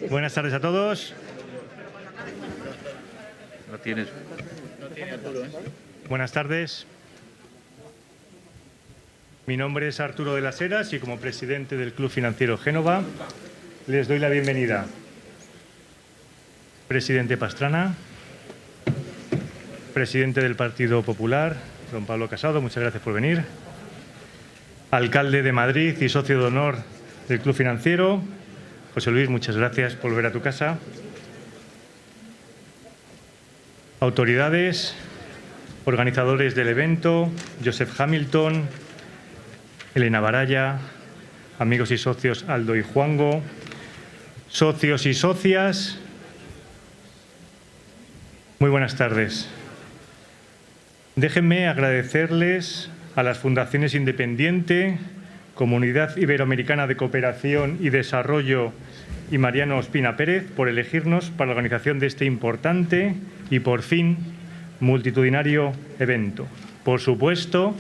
Buenas tardes a todos. No tiene Arturo, ¿eh? Buenas tardes. Mi nombre es Arturo de las Heras y como presidente del Club Financiero Génova les doy la bienvenida. Presidente Pastrana, presidente del Partido Popular, don Pablo Casado, muchas gracias por venir. Alcalde de Madrid y socio de honor del Club Financiero, José Luis, muchas gracias por volver a tu casa. Autoridades, organizadores del evento, Joseph Hamilton, Elena Baraya, amigos y socios Aldo y Juango, socios y socias, muy buenas tardes. Déjenme agradecerles a las Fundaciones Independiente, Comunidad Iberoamericana de Cooperación y Desarrollo y Mariano Ospina Pérez por elegirnos para la organización de este importante y, por fin, multitudinario evento. Por supuesto,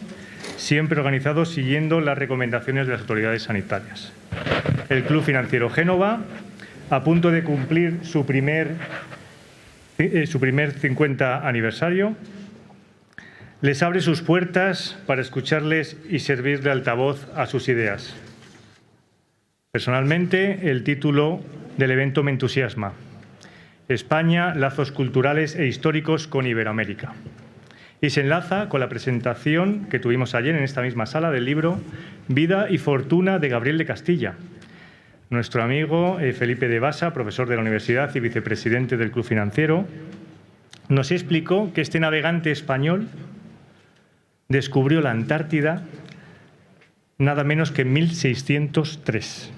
siempre organizado siguiendo las recomendaciones de las autoridades sanitarias. El Club Financiero Génova, a punto de cumplir su primer 50 aniversario, les abre sus puertas para escucharles y servir de altavoz a sus ideas. Personalmente, el título del evento me entusiasma. España, lazos culturales e históricos con Iberoamérica. Y se enlaza con la presentación que tuvimos ayer en esta misma sala del libro Vida y Fortuna de Gabriel de Castilla. Nuestro amigo Felipe de Basa, profesor de la Universidad y vicepresidente del Club Financiero, nos explicó que este navegante español descubrió la Antártida nada menos que en 1603.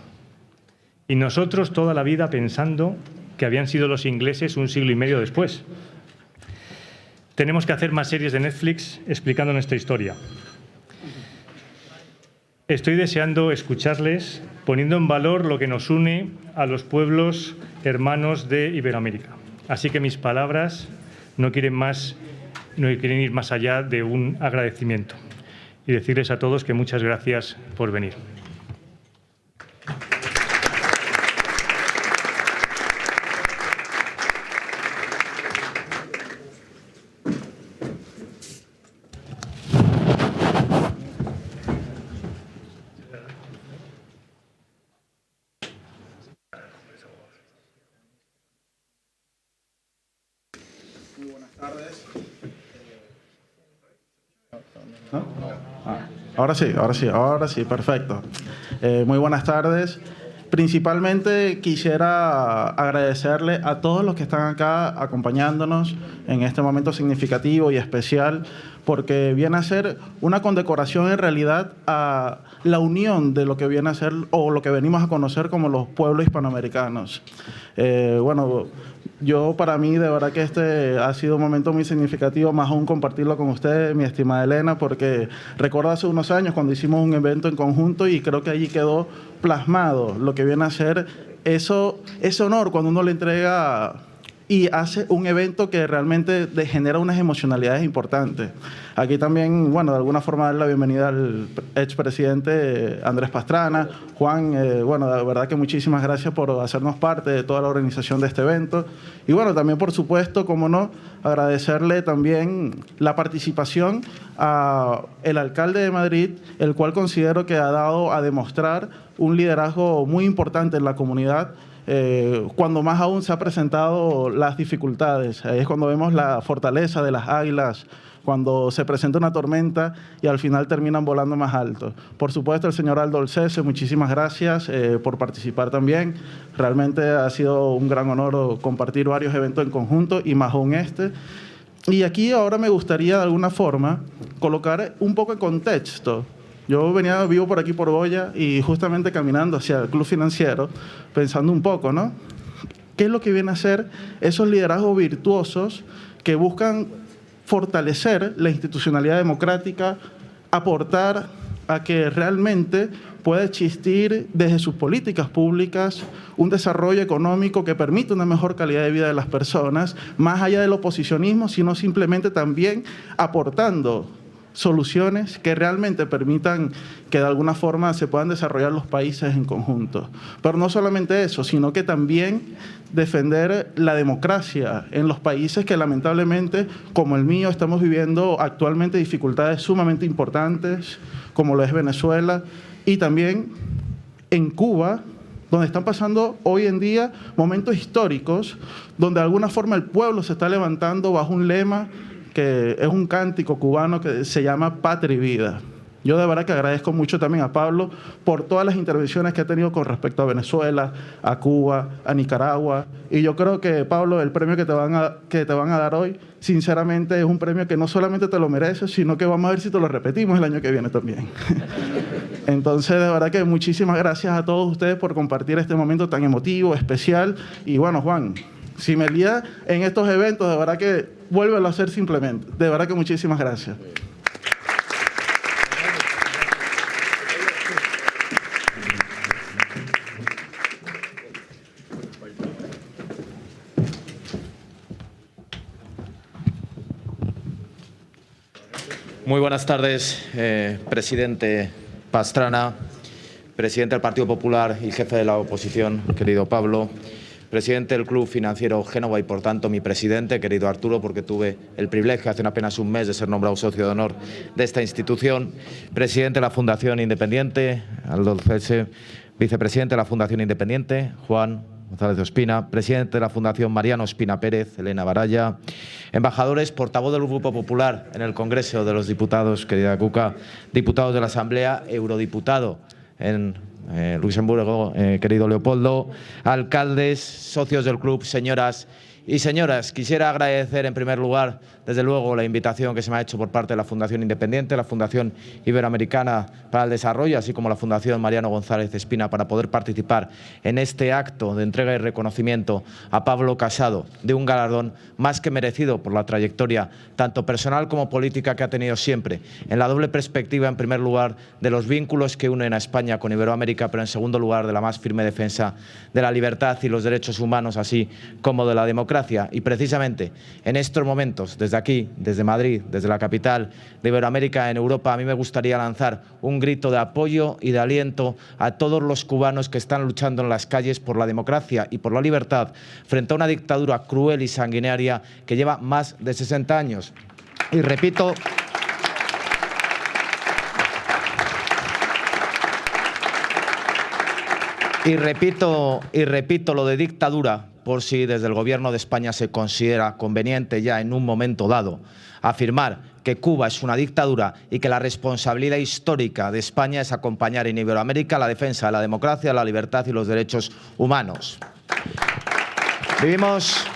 Y nosotros toda la vida pensando que habían sido los ingleses un siglo y medio después. Tenemos que hacer más series de Netflix explicando nuestra historia. Estoy deseando escucharles, poniendo en valor lo que nos une a los pueblos hermanos de Iberoamérica. Así que mis palabras no quieren ir más allá de un agradecimiento y decirles a todos que muchas gracias por venir. Muy buenas tardes. Ahora sí, perfecto. Muy buenas tardes. Principalmente quisiera agradecerle a todos los que están acá acompañándonos en este momento significativo y especial, porque viene a ser una condecoración en realidad a la unión de lo que viene a ser o lo que venimos a conocer como los pueblos hispanoamericanos. Yo para mí de verdad que este ha sido un momento muy significativo, más aún compartirlo con usted, mi estimada Elena, porque recuerdo hace unos años cuando hicimos un evento en conjunto y creo que allí quedó plasmado lo que viene a ser ese honor cuando uno le entrega y hace un evento que realmente genera unas emocionalidades importantes. Aquí también, de alguna forma dar la bienvenida al expresidente Andrés Pastrana. Juan, de verdad que muchísimas gracias por hacernos parte de toda la organización de este evento. Y también, por supuesto, como no, agradecerle también la participación al alcalde de Madrid, el cual considero que ha dado a demostrar un liderazgo muy importante en la comunidad, cuando más aún se han presentado las dificultades. Ahí es cuando vemos la fortaleza de las águilas, cuando se presenta una tormenta y al final terminan volando más alto. Por supuesto, el señor Aldo Olcese, muchísimas gracias por participar también. Realmente ha sido un gran honor compartir varios eventos en conjunto y más aún este. Y aquí ahora me gustaría de alguna forma colocar un poco de contexto. Yo vivo por aquí por Boya y justamente caminando hacia el Club Financiero, pensando un poco, ¿no? ¿Qué es lo que viene a ser esos liderazgos virtuosos que buscan fortalecer la institucionalidad democrática, aportar a que realmente pueda existir desde sus políticas públicas un desarrollo económico que permita una mejor calidad de vida de las personas, más allá del oposicionismo, sino simplemente también aportando soluciones que realmente permitan que de alguna forma se puedan desarrollar los países en conjunto. Pero no solamente eso, sino que también defender la democracia en los países que lamentablemente, como el mío, estamos viviendo actualmente dificultades sumamente importantes, como lo es Venezuela, y también en Cuba, donde están pasando hoy en día momentos históricos, donde de alguna forma el pueblo se está levantando bajo un lema que es un cántico cubano que se llama Patria y Vida. Yo de verdad que agradezco mucho también a Pablo por todas las intervenciones que ha tenido con respecto a Venezuela, a Cuba, a Nicaragua. Y yo creo que, Pablo, el premio que te van a dar hoy, sinceramente es un premio que no solamente te lo mereces, sino que vamos a ver si te lo repetimos el año que viene también. Entonces, de verdad que muchísimas gracias a todos ustedes por compartir este momento tan emotivo, especial. Y bueno, Juan, si me lía en estos eventos, de verdad que vuélvelo a hacer simplemente. De verdad que muchísimas gracias. Muy buenas tardes, presidente Pastrana, presidente del Partido Popular y jefe de la oposición, querido Pablo, presidente del Club Financiero Génova y, por tanto, mi presidente, querido Arturo, porque tuve el privilegio hace apenas un mes de ser nombrado socio de honor de esta institución, presidente de la Fundación Independiente, Aldo Celse, vicepresidente de la Fundación Independiente, Juan González de Ospina, presidente de la Fundación Mariano Ospina Pérez, Elena Baralla, embajadores, portavoz del Grupo Popular en el Congreso de los Diputados, querida Cuca, diputados de la Asamblea, eurodiputado en Luxemburgo, querido Leopoldo, alcaldes, socios del club, señoras y señores. Quisiera agradecer en primer lugar, desde luego, la invitación que se me ha hecho por parte de la Fundación Independiente, la Fundación Iberoamericana para el Desarrollo, así como la Fundación Mariano González de Espina, para poder participar en este acto de entrega y reconocimiento a Pablo Casado, de un galardón más que merecido por la trayectoria tanto personal como política que ha tenido siempre, en la doble perspectiva, en primer lugar, de los vínculos que unen a España con Iberoamérica, pero en segundo lugar, de la más firme defensa de la libertad y los derechos humanos, así como de la democracia. Y precisamente en estos momentos, desde aquí, desde Madrid, desde la capital de Iberoamérica en Europa, a mí me gustaría lanzar un grito de apoyo y de aliento a todos los cubanos que están luchando en las calles por la democracia y por la libertad frente a una dictadura cruel y sanguinaria que lleva más de 60 años. Y repito, lo de dictadura, por si desde el Gobierno de España se considera conveniente ya en un momento dado afirmar que Cuba es una dictadura y que la responsabilidad histórica de España es acompañar en Iberoamérica la defensa de la democracia, la libertad y los derechos humanos. Vivimos,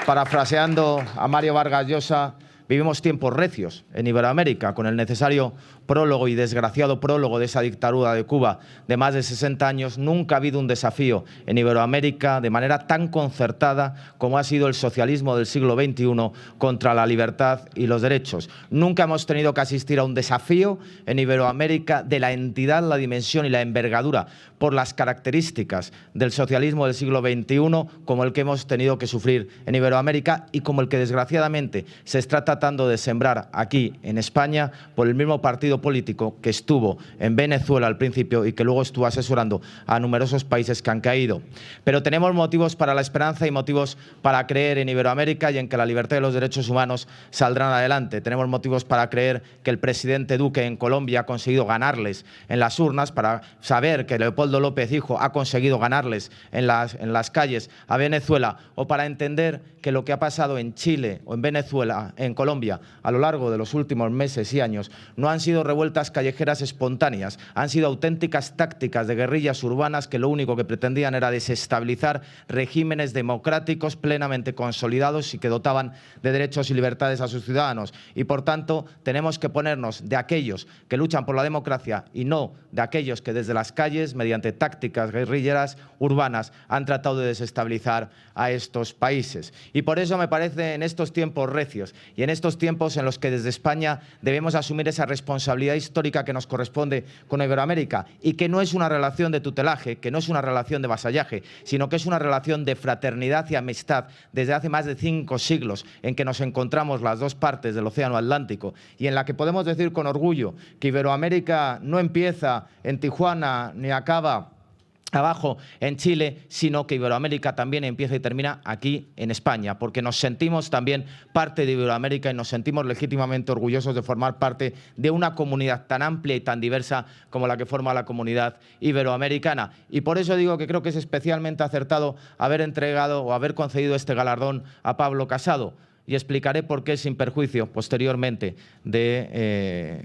parafraseando a Mario Vargas Llosa, vivimos tiempos recios en Iberoamérica, con el necesario prólogo y desgraciado prólogo de esa dictadura de Cuba de más de 60 años. Nunca ha habido un desafío en Iberoamérica de manera tan concertada como ha sido el socialismo del siglo XXI contra la libertad y los derechos. Nunca hemos tenido que asistir a un desafío en Iberoamérica de la entidad, la dimensión y la envergadura por las características del socialismo del siglo XXI como el que hemos tenido que sufrir en Iberoamérica y como el que desgraciadamente se está tratando de sembrar aquí en España por el mismo partido político que estuvo en Venezuela al principio y que luego estuvo asesorando a numerosos países que han caído. Pero tenemos motivos para la esperanza y motivos para creer en Iberoamérica y en que la libertad y los derechos humanos saldrán adelante. Tenemos motivos para creer que el presidente Duque en Colombia ha conseguido ganarles en las urnas, para saber que Leopoldo López, hijo, ha conseguido ganarles en las calles a Venezuela, o para entender que lo que ha pasado en Chile o en Venezuela, en Colombia, a lo largo de los últimos meses y años, no han sido revueltas callejeras espontáneas, han sido auténticas tácticas de guerrillas urbanas que lo único que pretendían era desestabilizar regímenes democráticos plenamente consolidados y que dotaban de derechos y libertades a sus ciudadanos. Y por tanto tenemos que ponernos de aquellos que luchan por la democracia y no de aquellos que desde las calles, mediante tácticas guerrilleras urbanas, han tratado de desestabilizar a estos países. Y por eso me parece, en estos tiempos recios y en estos tiempos en los que desde España debemos asumir esa responsabilidad histórica que nos corresponde con Iberoamérica y que no es una relación de tutelaje, que no es una relación de vasallaje, sino que es una relación de fraternidad y amistad desde hace más de 5 siglos en que nos encontramos las dos partes del Océano Atlántico y en la que podemos decir con orgullo que Iberoamérica no empieza en Tijuana ni acaba abajo en Chile, sino que Iberoamérica también empieza y termina aquí en España, porque nos sentimos también parte de Iberoamérica y nos sentimos legítimamente orgullosos de formar parte de una comunidad tan amplia y tan diversa como la que forma la comunidad iberoamericana. Y por eso digo que creo que es especialmente acertado haber entregado o haber concedido este galardón a Pablo Casado, y explicaré por qué sin perjuicio posteriormente de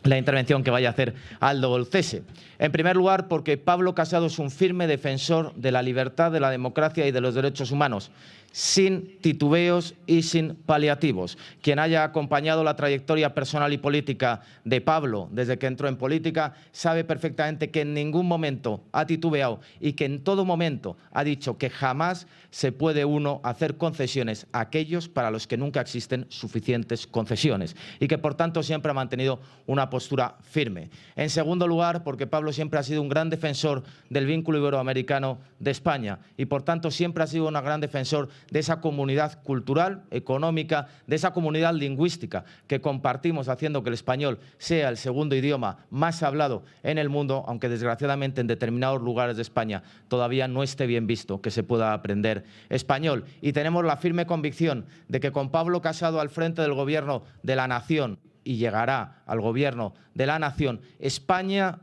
la intervención que vaya a hacer Aldo Olcese. En primer lugar, porque Pablo Casado es un firme defensor de la libertad, de la democracia y de los derechos humanos, sin titubeos y sin paliativos. Quien haya acompañado la trayectoria personal y política de Pablo desde que entró en política sabe perfectamente que en ningún momento ha titubeado y que en todo momento ha dicho que jamás se puede uno hacer concesiones a aquellos para los que nunca existen suficientes concesiones y que por tanto siempre ha mantenido una postura firme. En segundo lugar, porque Pablo siempre ha sido un gran defensor del vínculo iberoamericano de España y por tanto siempre ha sido un gran defensor de esa comunidad cultural, económica, de esa comunidad lingüística que compartimos, haciendo que el español sea el segundo idioma más hablado en el mundo, aunque desgraciadamente en determinados lugares de España todavía no esté bien visto que se pueda aprender español. Y tenemos la firme convicción de que con Pablo Casado al frente del Gobierno de la Nación, y llegará al Gobierno de la Nación, España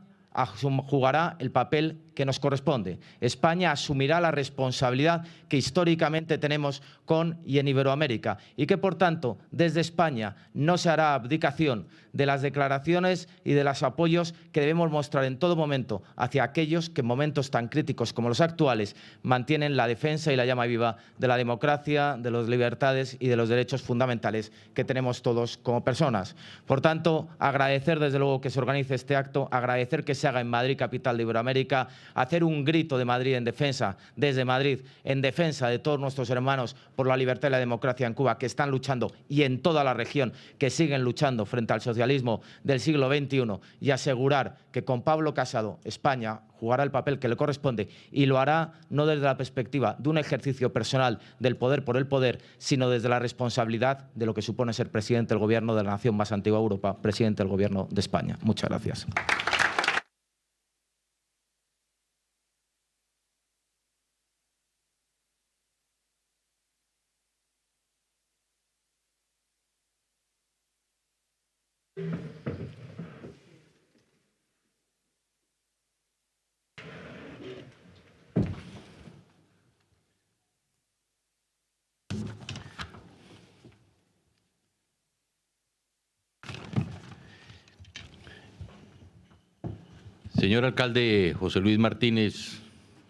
jugará el papel que nos corresponde. España asumirá la responsabilidad que históricamente tenemos con y en Iberoamérica y que, por tanto, desde España no se hará abdicación de las declaraciones y de los apoyos que debemos mostrar en todo momento hacia aquellos que en momentos tan críticos como los actuales mantienen la defensa y la llama viva de la democracia, de las libertades y de los derechos fundamentales que tenemos todos como personas. Por tanto, agradecer desde luego que se organice este acto, agradecer que se haga en Madrid, capital de Iberoamérica, hacer un grito de Madrid en defensa, desde Madrid, en defensa de todos nuestros hermanos por la libertad y la democracia en Cuba, que están luchando, y en toda la región, que siguen luchando frente al socialismo del siglo XXI, y asegurar que con Pablo Casado España jugará el papel que le corresponde y lo hará no desde la perspectiva de un ejercicio personal del poder por el poder, sino desde la responsabilidad de lo que supone ser presidente del Gobierno de la nación más antigua de Europa, presidente del Gobierno de España. Muchas gracias. Señor alcalde José Luis Martínez,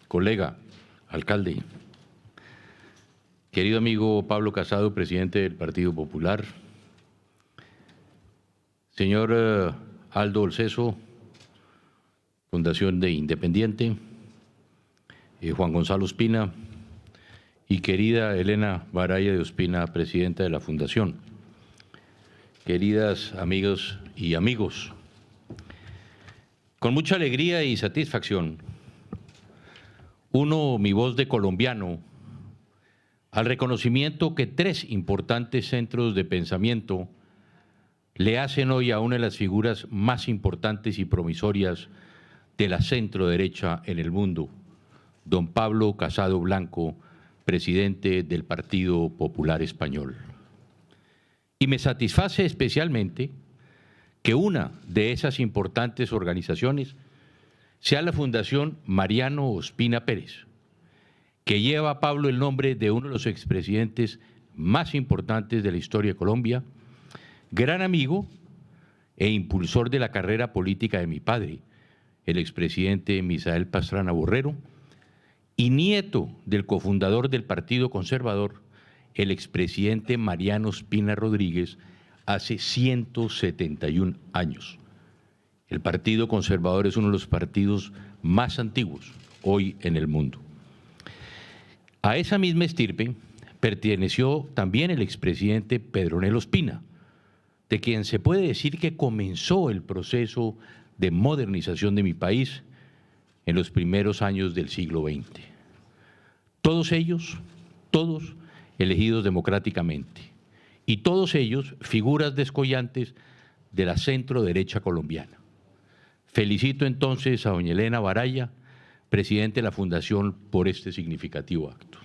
colega, alcalde, querido amigo Pablo Casado, presidente del Partido Popular, señor Aldo Olcese, Fundación de Independiente, Juan Gonzalo Ospina y querida Elena Baraya de Ospina, presidenta de la Fundación, queridas amigas y amigos, con mucha alegría y satisfacción, uno mi voz de colombiano al reconocimiento que 3 importantes centros de pensamiento le hacen hoy a una de las figuras más importantes y promisorias de la centro-derecha en el mundo, don Pablo Casado Blanco, presidente del Partido Popular Español. Y me satisface especialmente que una de esas importantes organizaciones sea la Fundación Mariano Ospina Pérez, que lleva a Pablo el nombre de uno de los expresidentes más importantes de la historia de Colombia, gran amigo e impulsor de la carrera política de mi padre, el expresidente Misael Pastrana Borrero, y nieto del cofundador del Partido Conservador, el expresidente Mariano Ospina Rodríguez, hace 171 años. El Partido Conservador es uno de los partidos más antiguos hoy en el mundo. A esa misma estirpe perteneció también el expresidente Pedronel Ospina, de quien se puede decir que comenzó el proceso de modernización de mi país en los primeros años del siglo XX. Todos ellos, todos elegidos democráticamente, y todos ellos figuras descollantes de la centro-derecha colombiana. Felicito entonces a doña Elena Varaya, presidente de la Fundación, por este significativo acto.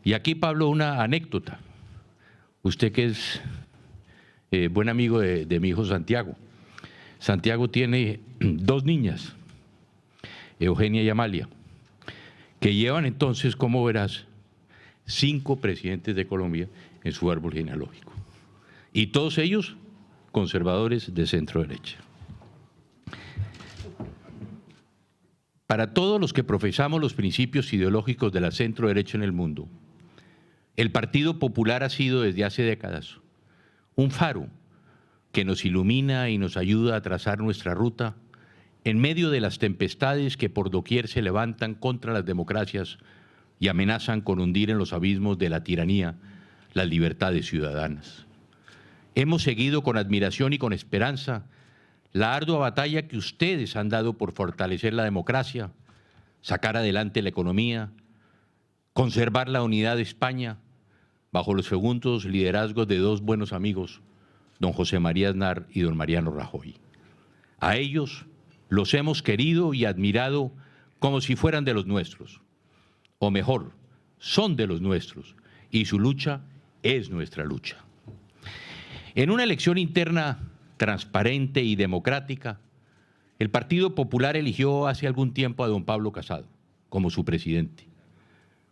Y aquí, Pablo, una anécdota. Usted que es buen amigo de mi hijo Santiago. Santiago tiene 2 niñas, Eugenia y Amalia, que llevan entonces, como verás, 5 presidentes de Colombia en su árbol genealógico. Y todos ellos conservadores de centro derecha. Para todos los que profesamos los principios ideológicos de la centro derecha en el mundo, el Partido Popular ha sido desde hace décadas un faro que nos ilumina y nos ayuda a trazar nuestra ruta en medio de las tempestades que por doquier se levantan contra las democracias y amenazan con hundir en los abismos de la tiranía las libertades ciudadanas. Hemos seguido con admiración y con esperanza la ardua batalla que ustedes han dado por fortalecer la democracia, sacar adelante la economía, conservar la unidad de España bajo los segundos liderazgos de 2 buenos amigos, don José María Aznar y don Mariano Rajoy. A ellos los hemos querido y admirado como si fueran de los nuestros, o mejor, son de los nuestros, y su lucha es nuestra lucha. En una elección interna transparente y democrática, el Partido Popular eligió hace algún tiempo a don Pablo Casado como su presidente.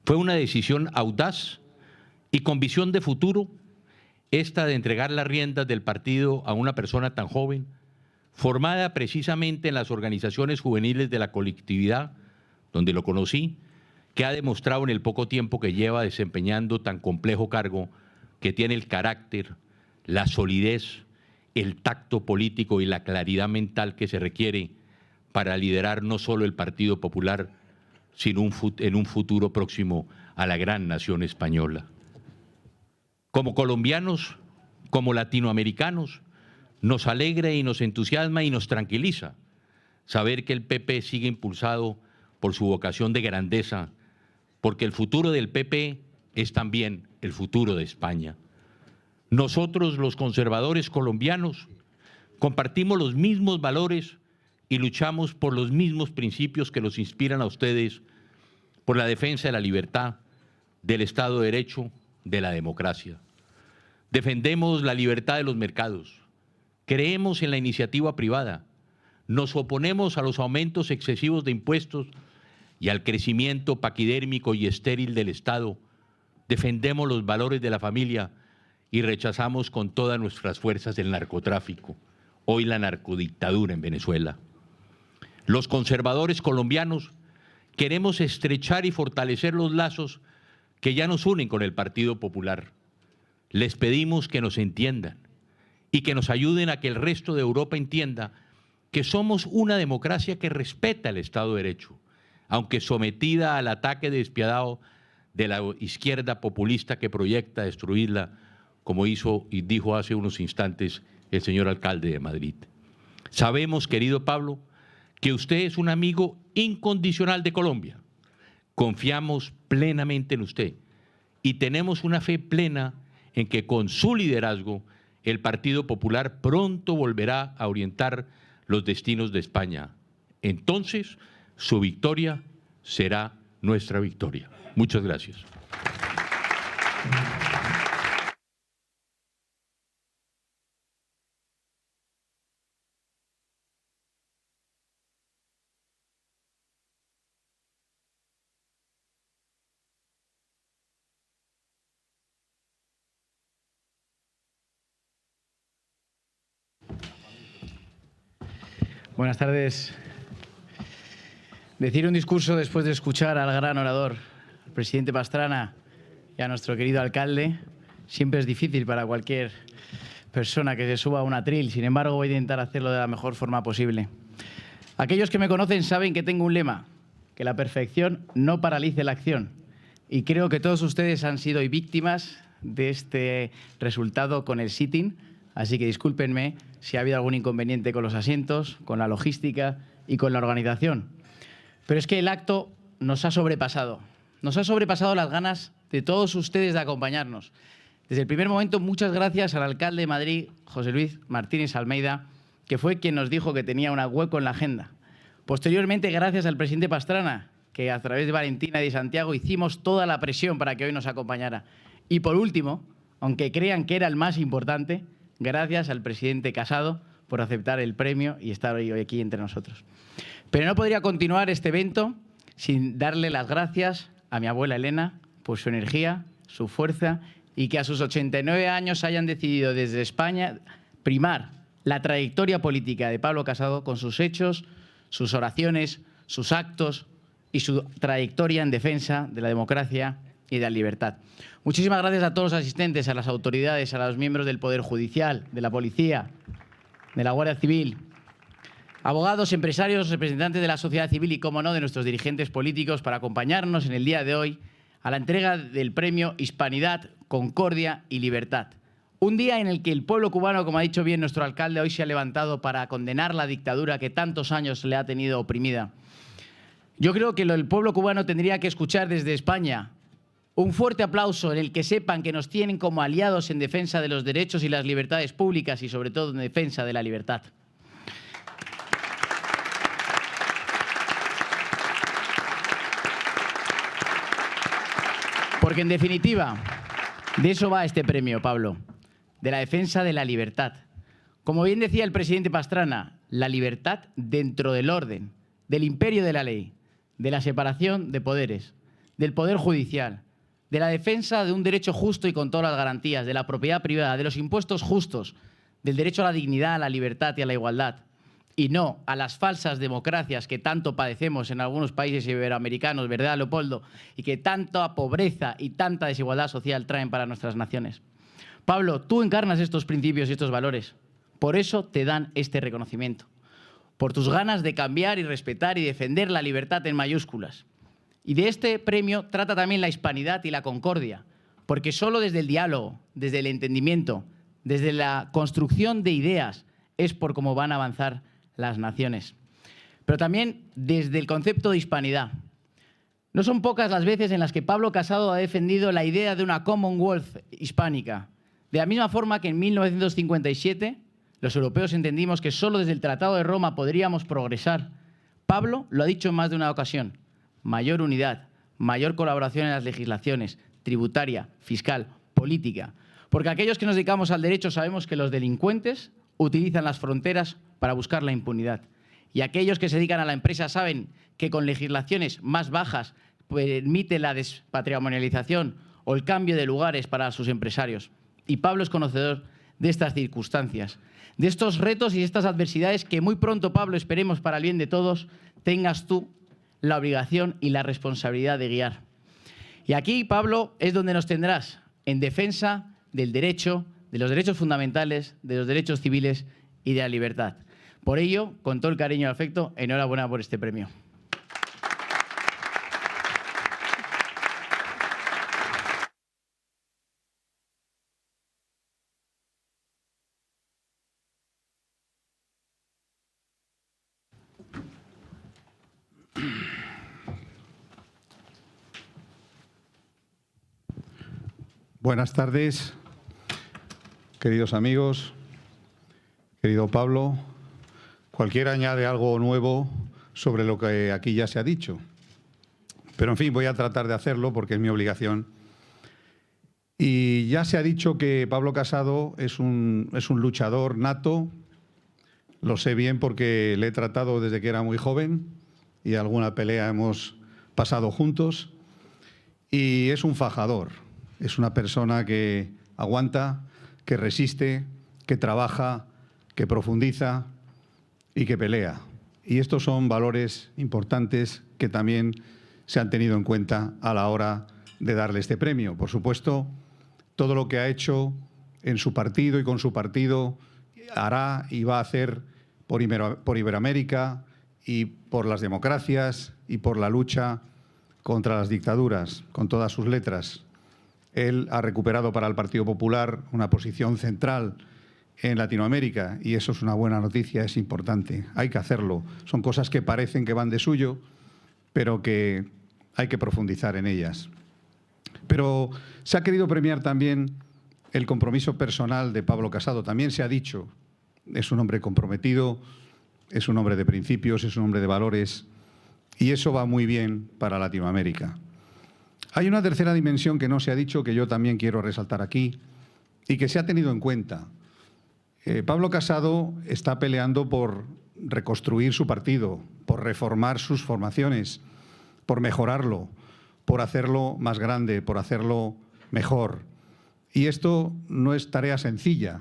Fue una decisión audaz y con visión de futuro, esta de entregar las riendas del partido a una persona tan joven, formada precisamente en las organizaciones juveniles de la colectividad, donde lo conocí, que ha demostrado en el poco tiempo que lleva desempeñando tan complejo cargo, que tiene el carácter, la solidez, el tacto político y la claridad mental que se requiere para liderar no solo el Partido Popular, sino en un futuro próximo a la gran nación española. Como colombianos, como latinoamericanos, nos alegra y nos entusiasma y nos tranquiliza saber que el PP sigue impulsado por su vocación de grandeza, porque el futuro del PP es también el futuro de España. Nosotros, los conservadores colombianos, compartimos los mismos valores y luchamos por los mismos principios que los inspiran a ustedes, por la defensa de la libertad, del Estado de Derecho, de la democracia. Defendemos la libertad de los mercados, creemos en la iniciativa privada, nos oponemos a los aumentos excesivos de impuestos y al crecimiento paquidérmico y estéril del Estado, defendemos los valores de la familia y rechazamos con todas nuestras fuerzas el narcotráfico, hoy la narcodictadura en Venezuela. Los conservadores colombianos queremos estrechar y fortalecer los lazos que ya nos unen con el Partido Popular. Les pedimos que nos entiendan y que nos ayuden a que el resto de Europa entienda que somos una democracia que respeta el Estado de Derecho, aunque sometida al ataque despiadado de la izquierda populista que proyecta destruirla, como hizo y dijo hace unos instantes el señor alcalde de Madrid. Sabemos, querido Pablo, que usted es un amigo incondicional de Colombia. Confiamos plenamente en usted y tenemos una fe plena en que con su liderazgo el Partido Popular pronto volverá a orientar los destinos de España. Entonces, su victoria será nuestra victoria. Muchas gracias. Buenas tardes. Decir un discurso después de escuchar al gran orador, al presidente Pastrana y a nuestro querido alcalde, siempre es difícil para cualquier persona que se suba a un atril. Sin embargo, voy a intentar hacerlo de la mejor forma posible. Aquellos que me conocen saben que tengo un lema, que la perfección no paralice la acción. y creo que todos ustedes han sido hoy víctimas de este resultado con el sitting, así que discúlpenme si ha habido algún inconveniente con los asientos, con la logística y con la organización. Pero es que el acto nos ha sobrepasado las ganas de todos ustedes de acompañarnos. Desde el primer momento, muchas gracias al alcalde de Madrid, José Luis Martínez Almeida, que fue quien nos dijo que tenía un hueco en la agenda. Posteriormente, gracias al presidente Pastrana, que a través de Valentina y de Santiago hicimos toda la presión para que hoy nos acompañara. Y por último, aunque crean que era el más importante, gracias al presidente Casado por aceptar el premio y estar hoy aquí entre nosotros. Pero no podría continuar este evento sin darle las gracias a mi abuela Elena por su energía, su fuerza y que a sus 89 años hayan decidido desde España primar la trayectoria política de Pablo Casado con sus hechos, sus oraciones, sus actos y su trayectoria en defensa de la democracia y de la libertad. Muchísimas gracias a todos los asistentes, a las autoridades, a los miembros del Poder Judicial, de la Policía, de la Guardia Civil, abogados, empresarios, representantes de la sociedad civil y, como no, de nuestros dirigentes políticos para acompañarnos en el día de hoy a la entrega del premio Hispanidad, Concordia y Libertad. Un día en el que el pueblo cubano, como ha dicho bien nuestro alcalde, hoy se ha levantado para condenar la dictadura que tantos años le ha tenido oprimida. Yo creo que el pueblo cubano tendría que escuchar desde España un fuerte aplauso en el que sepan que nos tienen como aliados en defensa de los derechos y las libertades públicas y, sobre todo, en defensa de la libertad. Porque, en definitiva, de eso va este premio, Pablo, de la defensa de la libertad. Como bien decía el presidente Pastrana, la libertad dentro del orden, del imperio de la ley, de la separación de poderes, del poder judicial, de la defensa de un derecho justo y con todas las garantías, de la propiedad privada, de los impuestos justos, del derecho a la dignidad, a la libertad y a la igualdad, y no a las falsas democracias que tanto padecemos en algunos países iberoamericanos, ¿verdad, Leopoldo? Y que tanta pobreza y tanta desigualdad social traen para nuestras naciones. Pablo, tú encarnas estos principios y estos valores. Por eso te dan este reconocimiento. Por tus ganas de cambiar y respetar y defender la libertad en mayúsculas. Y de este premio trata también la hispanidad y la concordia, porque solo desde el diálogo, desde el entendimiento, desde la construcción de ideas es por cómo van a avanzar las naciones. Pero también desde el concepto de hispanidad. No son pocas las veces en las que Pablo Casado ha defendido la idea de una Commonwealth hispánica. De la misma forma que en 1957 los europeos entendimos que solo desde el Tratado de Roma podríamos progresar. Pablo lo ha dicho en más de una ocasión. Mayor unidad, mayor colaboración en las legislaciones, tributaria, fiscal, política. Porque aquellos que nos dedicamos al derecho sabemos que los delincuentes utilizan las fronteras para buscar la impunidad. Y aquellos que se dedican a la empresa saben que con legislaciones más bajas permite la despatrimonialización o el cambio de lugares para sus empresarios. Y Pablo es conocedor de estas circunstancias, de estos retos y de estas adversidades que muy pronto, Pablo, esperemos para el bien de todos, tengas tú la obligación y la responsabilidad de guiar. Y aquí, Pablo, es donde nos tendrás, en defensa del derecho, de los derechos fundamentales, de los derechos civiles y de la libertad. Por ello, con todo el cariño y afecto, enhorabuena por este premio. Buenas tardes, queridos amigos, querido Pablo. Cualquiera añade algo nuevo sobre lo que aquí ya se ha dicho. Pero, en fin, voy a tratar de hacerlo porque es mi obligación. Y ya se ha dicho que Pablo Casado es un luchador nato. Lo sé bien porque le he tratado desde que era muy joven y alguna pelea hemos pasado juntos. Y es un fajador. Es una persona que aguanta, que resiste, que trabaja, que profundiza y que pelea. Y estos son valores importantes que también se han tenido en cuenta a la hora de darle este premio. Por supuesto, todo lo que ha hecho en su partido y con su partido hará y va a hacer por Iberoamérica y por las democracias y por la lucha contra las dictaduras, con todas sus letras. Él ha recuperado para el Partido Popular una posición central en Latinoamérica y eso es una buena noticia, es importante. Hay que hacerlo. Son cosas que parecen que van de suyo, pero que hay que profundizar en ellas. Pero se ha querido premiar también el compromiso personal de Pablo Casado. También se ha dicho, es un hombre comprometido, es un hombre de principios, es un hombre de valores y eso va muy bien para Latinoamérica. Hay una tercera dimensión que no se ha dicho, que yo también quiero resaltar aquí y que se ha tenido en cuenta. Pablo Casado está peleando por reconstruir su partido, por reformar sus formaciones, por mejorarlo, por hacerlo más grande, por hacerlo mejor. Y esto no es tarea sencilla.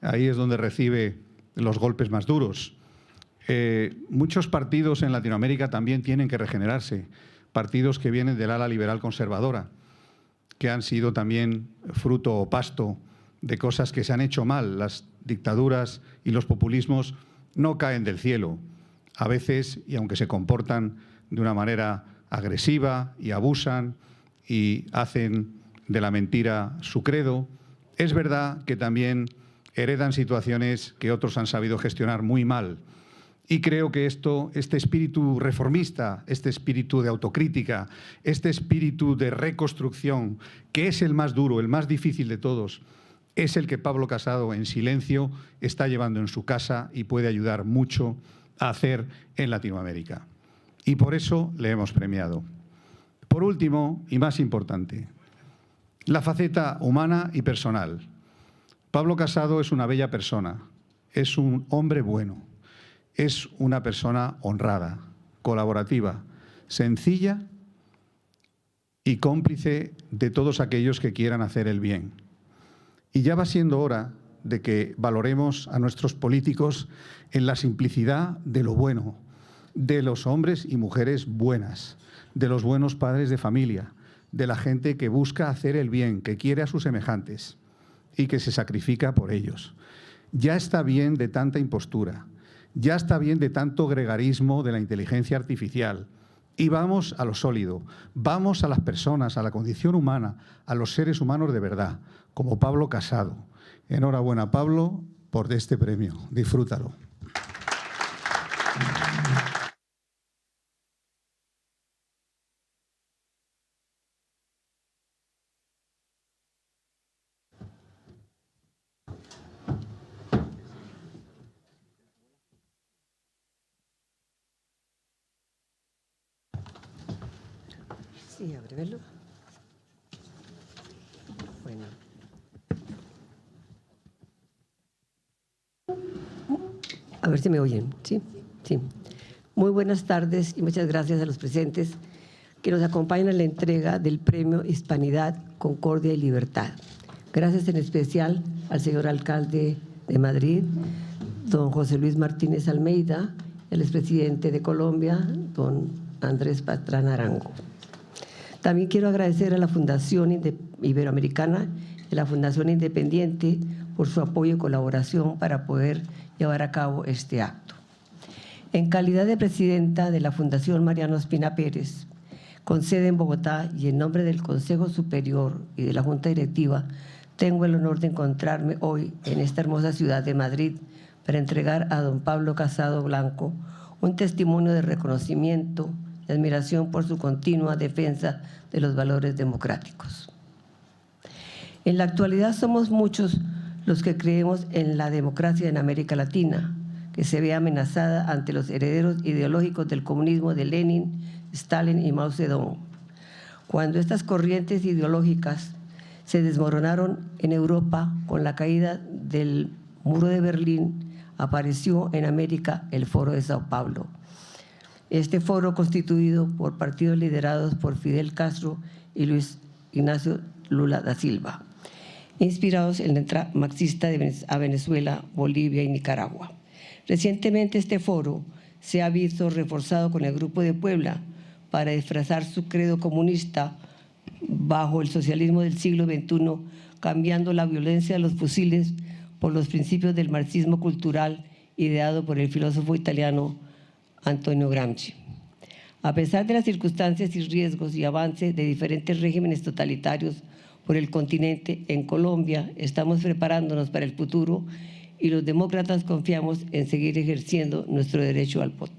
Ahí es donde recibe los golpes más duros. Muchos partidos en Latinoamérica también tienen que regenerarse. Partidos que vienen del ala liberal conservadora, que han sido también fruto o pasto de cosas que se han hecho mal. Las dictaduras y los populismos no caen del cielo. A veces, y aunque se comportan de una manera agresiva y abusan y hacen de la mentira su credo, es verdad que también heredan situaciones que otros han sabido gestionar muy mal. Y creo que este espíritu reformista, este espíritu de autocrítica, este espíritu de reconstrucción, que es el más duro, el más difícil de todos, es el que Pablo Casado en silencio está llevando en su casa y puede ayudar mucho a hacer en Latinoamérica. Y por eso le hemos premiado. Por último, y más importante, la faceta humana y personal. Pablo Casado es una bella persona, es un hombre bueno, es una persona honrada, colaborativa, sencilla y cómplice de todos aquellos que quieran hacer el bien. Y ya va siendo hora de que valoremos a nuestros políticos en la simplicidad de lo bueno, de los hombres y mujeres buenas, de los buenos padres de familia, de la gente que busca hacer el bien, que quiere a sus semejantes y que se sacrifica por ellos. Ya está bien de tanta impostura, ya está bien de tanto gregarismo de la inteligencia artificial. Y vamos a lo sólido, vamos a las personas, a la condición humana, a los seres humanos de verdad, como Pablo Casado. Enhorabuena, Pablo, por este premio. Disfrútalo. Sí, ábremelo. Bueno. A ver si me oyen. ¿Sí? Sí. Muy buenas tardes y muchas gracias a los presentes que nos acompañan en la entrega del Premio Hispanidad, Concordia y Libertad. Gracias en especial al señor alcalde de Madrid, don José Luis Martínez Almeida, el expresidente de Colombia, don Andrés Pastrana Arango. También quiero agradecer a la Fundación Iberoamericana y a la Fundación Independiente por su apoyo y colaboración para poder llevar a cabo este acto. En calidad de presidenta de la Fundación Mariano Ospina Pérez, con sede en Bogotá y en nombre del Consejo Superior y de la Junta Directiva, tengo el honor de encontrarme hoy en esta hermosa ciudad de Madrid para entregar a don Pablo Casado Blanco un testimonio de reconocimiento y admiración por su continua defensa de los valores democráticos. En la actualidad somos muchos los que creemos en la democracia en América Latina, que se ve amenazada ante los herederos ideológicos del comunismo de Lenin, Stalin y Mao Zedong. Cuando estas corrientes ideológicas se desmoronaron en Europa con la caída del muro de Berlín, apareció en América el Foro de Sao Paulo. Este foro, constituido por partidos liderados por Fidel Castro y Luis Ignacio Lula da Silva, inspirados en la entrada marxista a Venezuela, Bolivia y Nicaragua. Recientemente este foro se ha visto reforzado con el Grupo de Puebla para disfrazar su credo comunista bajo el socialismo del siglo XXI, cambiando la violencia de los fusiles por los principios del marxismo cultural ideado por el filósofo italiano Antonio Gramsci. A pesar de las circunstancias y riesgos y avances de diferentes regímenes totalitarios por el continente, en Colombia estamos preparándonos para el futuro y los demócratas confiamos en seguir ejerciendo nuestro derecho al voto.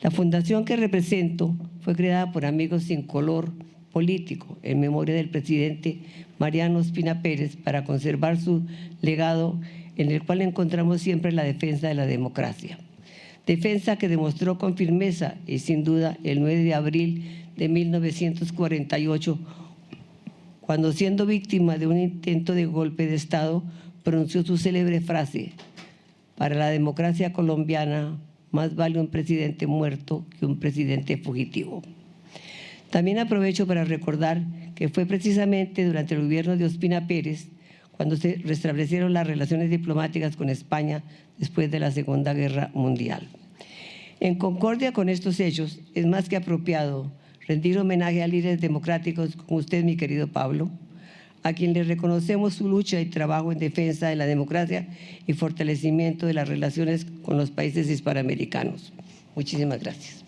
La fundación que represento fue creada por amigos sin color político en memoria del presidente Mariano Ospina Pérez para conservar su legado, en el cual encontramos siempre la defensa de la democracia. Defensa que demostró con firmeza y sin duda el 9 de abril de 1948, cuando siendo víctima de un intento de golpe de Estado, pronunció su célebre frase: para la democracia colombiana, más vale un presidente muerto que un presidente fugitivo. También aprovecho para recordar que fue precisamente durante el gobierno de Ospina Pérez cuando se restablecieron las relaciones diplomáticas con España después de la Segunda Guerra Mundial. En concordia con estos hechos, es más que apropiado rendir homenaje a líderes democráticos como usted, mi querido Pablo, a quien le reconocemos su lucha y trabajo en defensa de la democracia y fortalecimiento de las relaciones con los países hispanoamericanos. Muchísimas gracias.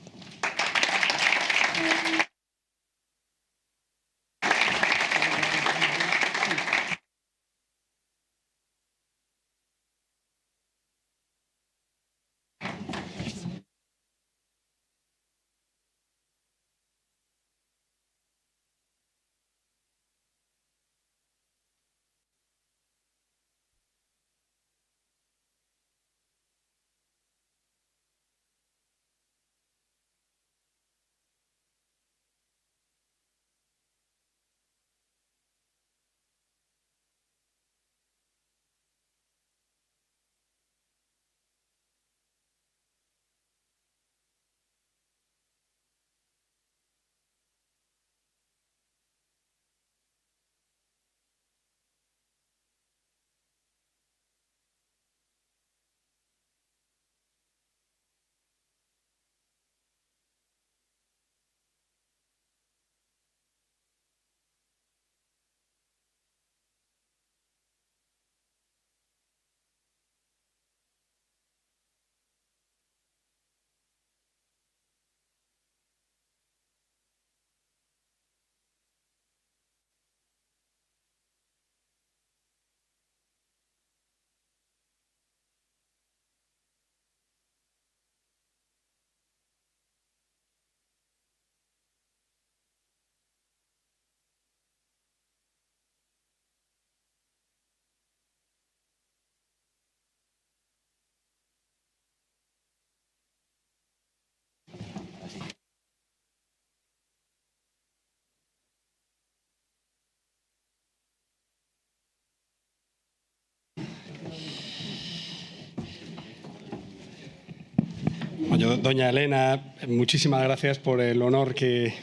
Bueno, doña Elena, muchísimas gracias por el honor que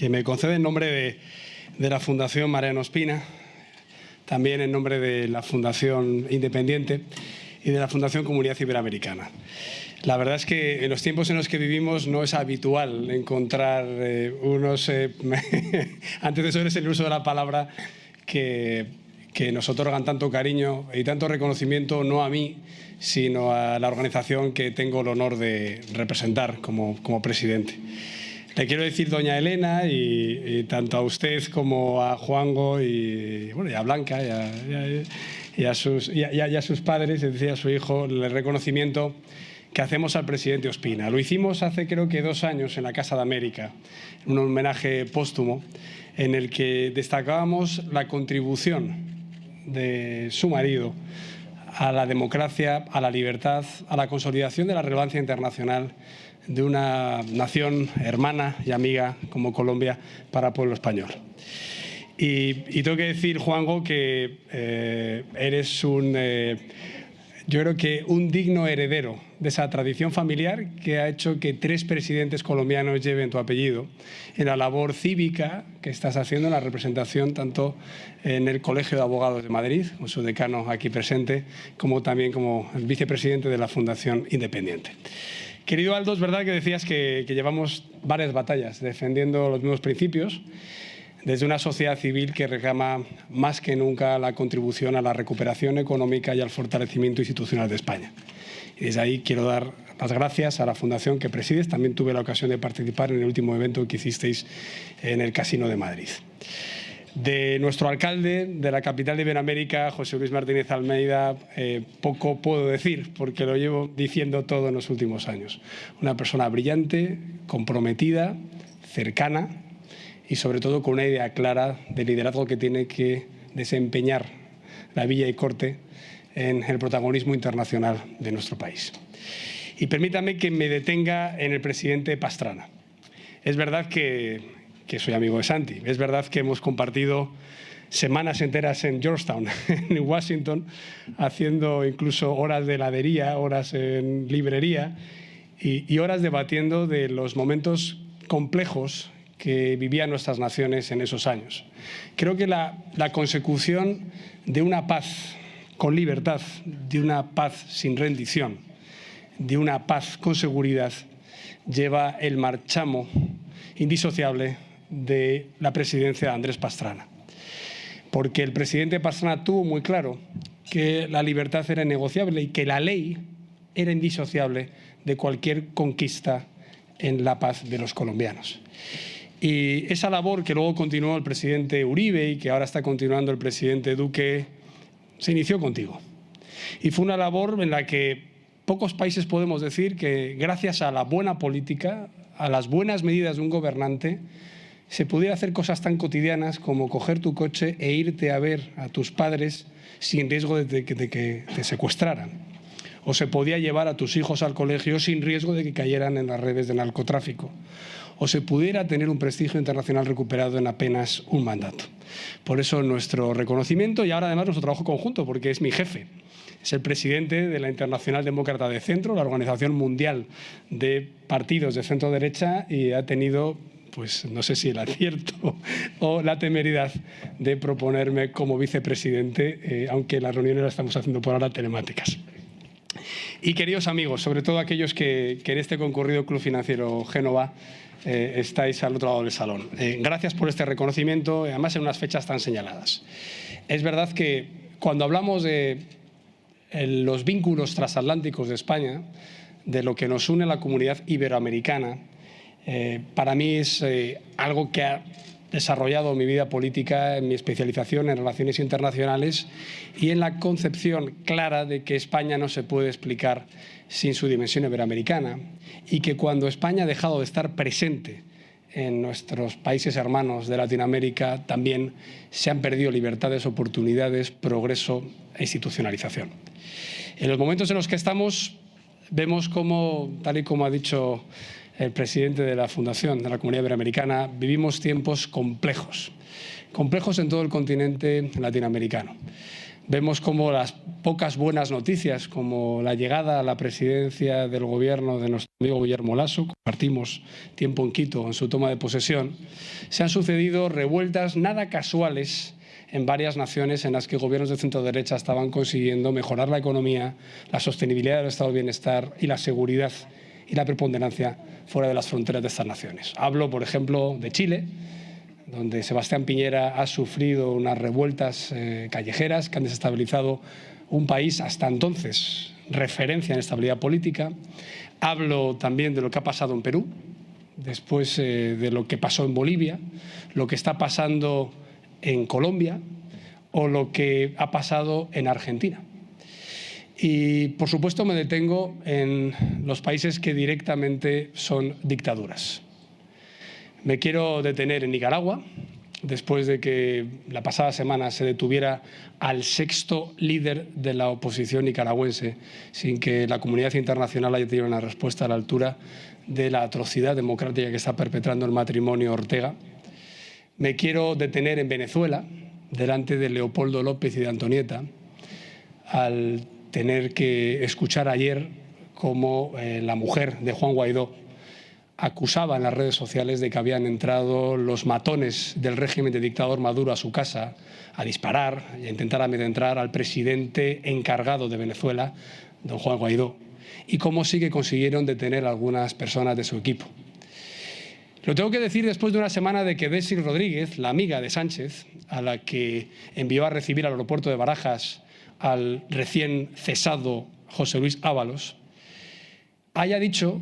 me concede en nombre de la Fundación Mariano Ospina, también en nombre de la Fundación Independiente y de la Fundación Comunidad Iberoamericana. La verdad es que en los tiempos en los que vivimos no es habitual encontrar unos antecesores en el uso de la palabra que nos otorgan tanto cariño y tanto reconocimiento, no a mí, sino a la organización que tengo el honor de representar como presidente. Le quiero decir, doña Elena, y tanto a usted como a Juanjo y a Blanca y a sus padres, es decir, a su hijo, el reconocimiento que hacemos al presidente Ospina. Lo hicimos hace creo que 2 años en la Casa de América, un homenaje póstumo en el que destacábamos la contribución de su marido a la democracia, a la libertad, a la consolidación de la relevancia internacional de una nación hermana y amiga como Colombia para el pueblo español. Y tengo que decir, Juanjo, que eres yo creo que un digno heredero de esa tradición familiar que ha hecho que 3 presidentes colombianos lleven tu apellido en la labor cívica que estás haciendo en la representación tanto en el Colegio de Abogados de Madrid, con su decano aquí presente, como también como el vicepresidente de la Fundación Independiente. Querido Aldo, es verdad que decías que llevamos varias batallas defendiendo los mismos principios, desde una sociedad civil que reclama más que nunca la contribución a la recuperación económica y al fortalecimiento institucional de España. Y desde ahí quiero dar las gracias a la fundación que presides. También tuve la ocasión de participar en el último evento que hicisteis en el Casino de Madrid. De nuestro alcalde de la capital de Iberoamérica, José Luis Martínez Almeida, poco puedo decir porque lo llevo diciendo todo en los últimos años. Una persona brillante, comprometida, cercana y sobre todo con una idea clara del liderazgo que tiene que desempeñar la Villa y Corte en el protagonismo internacional de nuestro país. Y permítame que me detenga en el presidente Pastrana. Es verdad que soy amigo de Santi. Es verdad que hemos compartido semanas enteras en Georgetown, en Washington, haciendo incluso horas de heladería, horas en librería y horas debatiendo de los momentos complejos que vivían nuestras naciones en esos años. Creo que la consecución de una paz con libertad, de una paz sin rendición, de una paz con seguridad, lleva el marchamo indisociable de la presidencia de Andrés Pastrana. Porque el presidente Pastrana tuvo muy claro que la libertad era innegociable y que la ley era indisociable de cualquier conquista en la paz de los colombianos. Y esa labor que luego continuó el presidente Uribe y que ahora está continuando el presidente Duque, se inició contigo. Y fue una labor en la que pocos países podemos decir que gracias a la buena política, a las buenas medidas de un gobernante, se pudiera hacer cosas tan cotidianas como coger tu coche e irte a ver a tus padres sin riesgo de que te secuestraran. O se podía llevar a tus hijos al colegio sin riesgo de que cayeran en las redes de narcotráfico. O se pudiera tener un prestigio internacional recuperado en apenas un mandato. Por eso nuestro reconocimiento y ahora además nuestro trabajo conjunto, porque es mi jefe. Es el presidente de la Internacional Demócrata de Centro, la Organización Mundial de Partidos de Centro-Derecha, y ha tenido, pues no sé si el acierto o la temeridad de proponerme como vicepresidente, aunque las reuniones las estamos haciendo por ahora telemáticas. Y queridos amigos, sobre todo aquellos que en este concurrido Club Financiero Génova estáis al otro lado del salón. Gracias por este reconocimiento, además en unas fechas tan señaladas. Es verdad que cuando hablamos de los vínculos transatlánticos de España, de lo que nos une a la comunidad iberoamericana, para mí es algo que ha desarrollado mi vida política en mi especialización en relaciones internacionales y en la concepción clara de que España no se puede explicar sin su dimensión iberoamericana y que cuando España ha dejado de estar presente en nuestros países hermanos de Latinoamérica también se han perdido libertades, oportunidades, progreso e institucionalización. En los momentos en los que estamos vemos cómo, tal y como ha dicho el presidente de la Fundación de la Comunidad Iberoamericana, vivimos tiempos complejos, complejos en todo el continente latinoamericano. Vemos como las pocas buenas noticias, como la llegada a la presidencia del gobierno de nuestro amigo Guillermo Lasso, compartimos tiempo en Quito en su toma de posesión, se han sucedido revueltas nada casuales en varias naciones en las que gobiernos de centro-derecha estaban consiguiendo mejorar la economía, la sostenibilidad del estado de bienestar y la seguridad y la preponderancia fuera de las fronteras de estas naciones. Hablo, por ejemplo, de Chile, donde Sebastián Piñera ha sufrido unas revueltas callejeras que han desestabilizado un país hasta entonces referencia en estabilidad política. Hablo también de lo que ha pasado en Perú, después de lo que pasó en Bolivia, lo que está pasando en Colombia o lo que ha pasado en Argentina. Y, por supuesto, me detengo en los países que directamente son dictaduras. Me quiero detener en Nicaragua, después de que la pasada semana se detuviera al sexto líder de la oposición nicaragüense, sin que la comunidad internacional haya tenido una respuesta a la altura de la atrocidad democrática que está perpetrando el matrimonio Ortega. Me quiero detener en Venezuela, delante de Leopoldo López y de Antonieta, al tener que escuchar ayer cómo la mujer de Juan Guaidó acusaba en las redes sociales de que habían entrado los matones del régimen de dictador Maduro a su casa a disparar y a intentar amedrentar al presidente encargado de Venezuela, don Juan Guaidó, y cómo sí que consiguieron detener a algunas personas de su equipo. Lo tengo que decir después de una semana de que Desi Rodríguez, la amiga de Sánchez, a la que envió a recibir al aeropuerto de Barajas al recién cesado José Luis Ábalos, haya dicho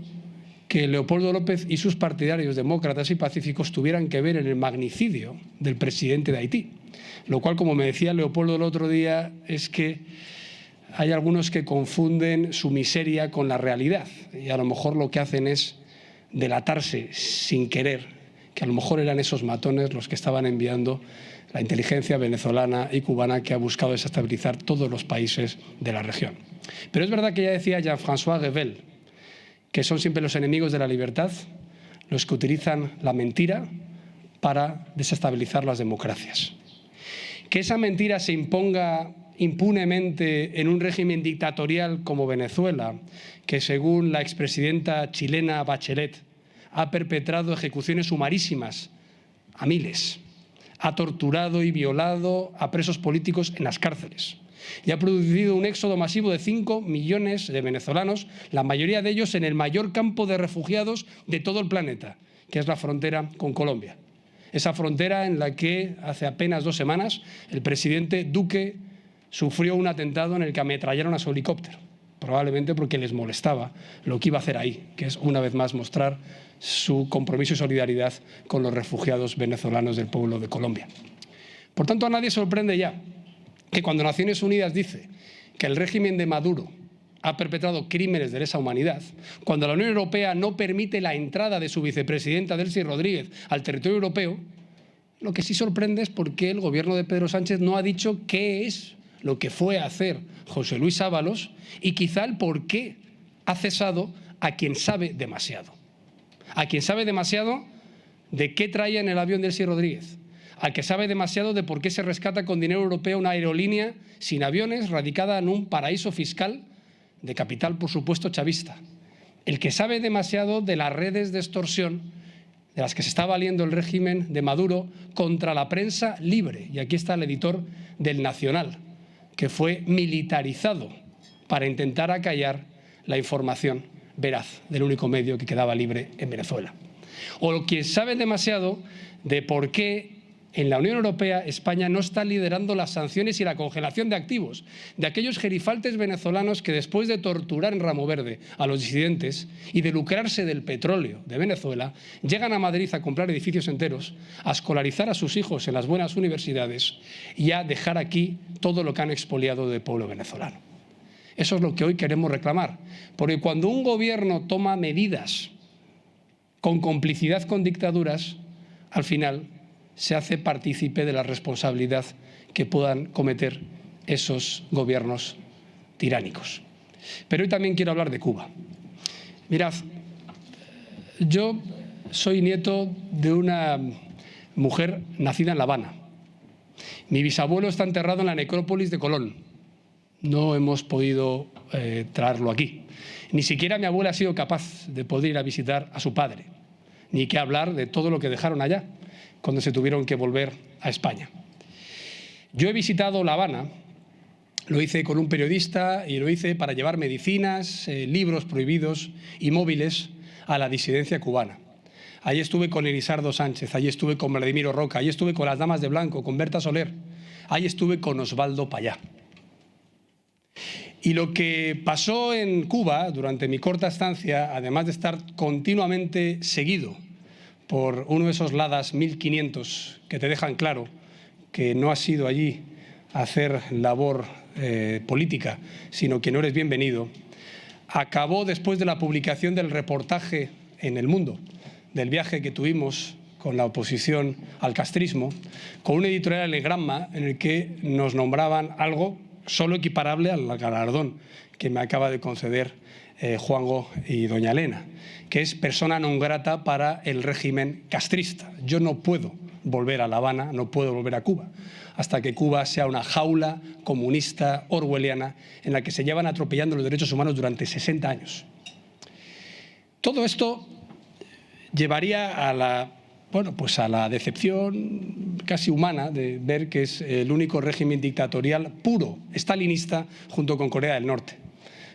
que Leopoldo López y sus partidarios demócratas y pacíficos tuvieran que ver en el magnicidio del presidente de Haití. Lo cual, como me decía Leopoldo el otro día, es que hay algunos que confunden su miseria con la realidad y a lo mejor lo que hacen es delatarse sin querer, que a lo mejor eran esos matones los que estaban enviando la inteligencia venezolana y cubana que ha buscado desestabilizar todos los países de la región. Pero es verdad que ya decía Jean-François Revel que son siempre los enemigos de la libertad los que utilizan la mentira para desestabilizar las democracias. Que esa mentira se imponga impunemente en un régimen dictatorial como Venezuela, que según la expresidenta chilena Bachelet ha perpetrado ejecuciones sumarísimas a miles, ha torturado y violado a presos políticos en las cárceles y ha producido un éxodo masivo de 5 millones de venezolanos, la mayoría de ellos en el mayor campo de refugiados de todo el planeta, que es la frontera con Colombia. Esa frontera en la que hace apenas 2 semanas el presidente Duque sufrió un atentado en el que ametrallaron a su helicóptero, probablemente porque les molestaba lo que iba a hacer ahí, que es una vez más mostrar su compromiso y solidaridad con los refugiados venezolanos del pueblo de Colombia. Por tanto, a nadie sorprende ya que cuando Naciones Unidas dice que el régimen de Maduro ha perpetrado crímenes de lesa humanidad, cuando la Unión Europea no permite la entrada de su vicepresidenta Delcy Rodríguez al territorio europeo, lo que sí sorprende es por qué el gobierno de Pedro Sánchez no ha dicho qué es lo que fue a hacer José Luis Ábalos y quizá el por qué ha cesado a quien sabe demasiado. A quien sabe demasiado de qué traía en el avión Delcy Rodríguez, al que sabe demasiado de por qué se rescata con dinero europeo una aerolínea sin aviones radicada en un paraíso fiscal de capital, por supuesto, chavista. El que sabe demasiado de las redes de extorsión de las que se está valiendo el régimen de Maduro contra la prensa libre. Y aquí está el editor del Nacional, que fue militarizado para intentar acallar la información veraz del único medio que quedaba libre en Venezuela. O quien sabe demasiado de por qué en la Unión Europea España no está liderando las sanciones y la congelación de activos de aquellos gerifaltes venezolanos que después de torturar en Ramo Verde a los disidentes y de lucrarse del petróleo de Venezuela, llegan a Madrid a comprar edificios enteros, a escolarizar a sus hijos en las buenas universidades y a dejar aquí todo lo que han expoliado del pueblo venezolano. Eso es lo que hoy queremos reclamar, porque cuando un gobierno toma medidas con complicidad con dictaduras, al final se hace partícipe de la responsabilidad que puedan cometer esos gobiernos tiránicos. Pero hoy también quiero hablar de Cuba. Mirad, yo soy nieto de una mujer nacida en La Habana. Mi bisabuelo está enterrado en la necrópolis de Colón. No hemos podido traerlo aquí. Ni siquiera mi abuela ha sido capaz de poder ir a visitar a su padre, ni que hablar de todo lo que dejaron allá cuando se tuvieron que volver a España. Yo he visitado La Habana, lo hice con un periodista y lo hice para llevar medicinas, libros prohibidos y móviles a la disidencia cubana. Allí estuve con Elisardo Sánchez, allí estuve con Vladimiro Roca, allí estuve con las Damas de Blanco, con Berta Soler, allí estuve con Osvaldo Payá. Y lo que pasó en Cuba durante mi corta estancia, además de estar continuamente seguido por uno de esos Ladas 1500 que te dejan claro que no has ido allí a hacer labor política, sino que no eres bienvenido, acabó después de la publicación del reportaje en El Mundo, del viaje que tuvimos con la oposición al castrismo, con un editorial en el Granma en el que nos nombraban algo solo equiparable al galardón que me acaba de conceder Juanjo y doña Elena, que es persona non grata para el régimen castrista. Yo no puedo volver a La Habana, no puedo volver a Cuba, hasta que Cuba sea una jaula comunista orwelliana en la que se llevan atropellando los derechos humanos durante 60 años. Todo esto llevaría a la decepción casi humana de ver que es el único régimen dictatorial puro, estalinista, junto con Corea del Norte,